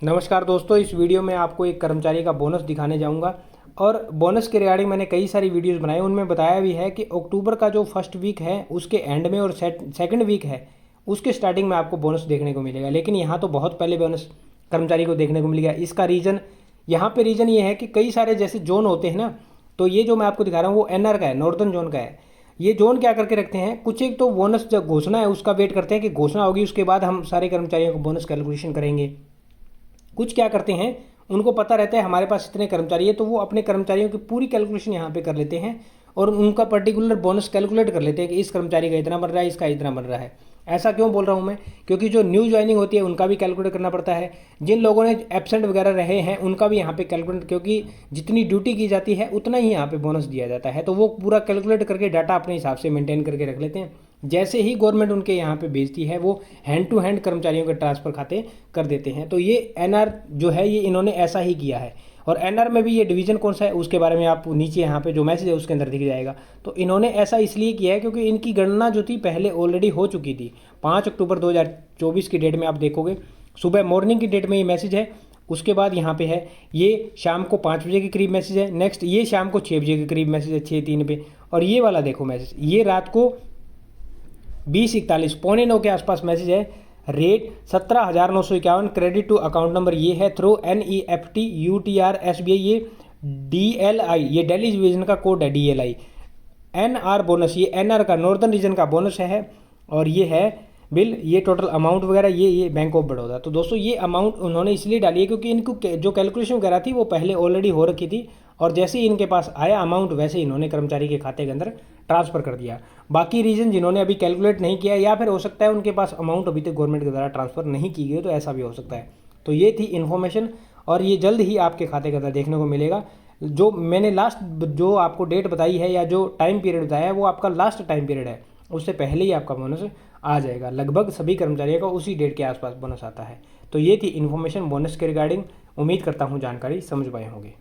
नमस्कार दोस्तों, इस वीडियो में आपको एक कर्मचारी का बोनस दिखाने जाऊंगा। और बोनस के रिगार्डिंग मैंने कई सारी वीडियोस बनाई, उनमें बताया भी है कि अक्टूबर का जो फर्स्ट वीक है उसके एंड में और सेकंड वीक है उसके स्टार्टिंग में आपको बोनस देखने को मिलेगा। लेकिन यहाँ तो बहुत पहले बोनस कर्मचारी को देखने को मिलेगा। इसका रीज़न यहाँ पे रीज़न ये है कि कई सारे जैसे जोन होते हैं ना, तो ये जो मैं आपको दिखा रहा हूँ वो एनआर का है, नॉर्दर्न जोन का है। ये जोन क्या करके रखते हैं, कुछ एक तो बोनस जब घोषणा है उसका वेट करते हैं कि घोषणा होगी उसके बाद हम सारे कर्मचारियों को बोनस कैलकुलेशन करेंगे। कुछ क्या करते हैं, उनको पता रहता है हमारे पास इतने कर्मचारी है, तो वो अपने कर्मचारियों की पूरी कैलकुलेशन यहाँ पे कर लेते हैं और उनका पर्टिकुलर बोनस कैलकुलेट कर लेते हैं कि इस कर्मचारी का इतना बन रहा है, इसका इतना बन रहा है। ऐसा क्यों बोल रहा हूँ मैं, क्योंकि जो न्यू ज्वाइनिंग होती है उनका भी कैलकुलेट करना पड़ता है। जिन लोगों ने एब्सेंट वगैरह रहे हैं उनका भी यहाँ पे कैलकुलेट, क्योंकि जितनी ड्यूटी की जाती है उतना ही यहाँ पे बोनस दिया जाता है, तो वो पूरा कैलकुलेट करके डाटा अपने हिसाब से मेंटेन करके रख लेते हैं। जैसे ही गवर्नमेंट उनके यहाँ पे भेजती है वो हैंड टू हैंड कर्मचारियों के ट्रांसफ़र खाते कर देते हैं। तो ये एनआर जो है ये इन्होंने ऐसा ही किया है। और एनआर में भी ये डिवीज़न कौन सा है उसके बारे में आप नीचे यहाँ पे जो मैसेज है उसके अंदर दिख जाएगा। तो इन्होंने ऐसा इसलिए किया है क्योंकि इनकी गणना जो थी पहले ऑलरेडी हो चुकी थी। 5 अक्टूबर 2024 की डेट में आप देखोगे, सुबह मॉर्निंग की डेट में ये मैसेज है। उसके बाद यहाँ पे है ये शाम को 5 बजे के करीब मैसेज है। नेक्स्ट ये शाम को 6 बजे के करीब मैसेज है, 6:03 पे। और ये वाला देखो मैसेज, ये रात को 20:41 पौने 9 के आसपास मैसेज है। Rate 17,951, credit to account number ये है थ्रू NEFT UTR SBI, ये DLI, ये दिल्ली डिवीजन का कोड है DLI। NR बोनस, ये NR का नॉर्दर्न रीजन का बोनस है। और ये है बिल, ये टोटल अमाउंट वगैरह ये बैंक ऑफ बड़ौदा। तो दोस्तों ये अमाउंट उन्होंने इसलिए डाली है क्योंकि इनको जो कैलकुलेशन वगैरह थी वो पहले ऑलरेडी हो रखी थी, और जैसे ही इनके पास आया अमाउंट वैसे ही इन्होंने कर्मचारी के खाते के अंदर ट्रांसफ़र कर दिया। बाकी रीजन जिन्होंने अभी कैलकुलेट नहीं किया, या फिर हो सकता है उनके पास अमाउंट अभी तक गवर्नमेंट के द्वारा ट्रांसफ़र नहीं की गई, तो ऐसा भी हो सकता है। तो ये थी इन्फॉर्मेशन, और ये जल्द ही आपके खाते के अंदर देखने को मिलेगा। जो मैंने लास्ट जो आपको डेट बताई है या जो टाइम पीरियड बताया है वो आपका लास्ट टाइम पीरियड है, उससे पहले ही आपका बोनस आ जाएगा। लगभग सभी कर्मचारियों का उसी डेट के आसपास बोनस आता है। तो ये थी इन्फॉर्मेशन बोनस के रिगार्डिंग। उम्मीद करता हूँ जानकारी समझ पाए होंगे।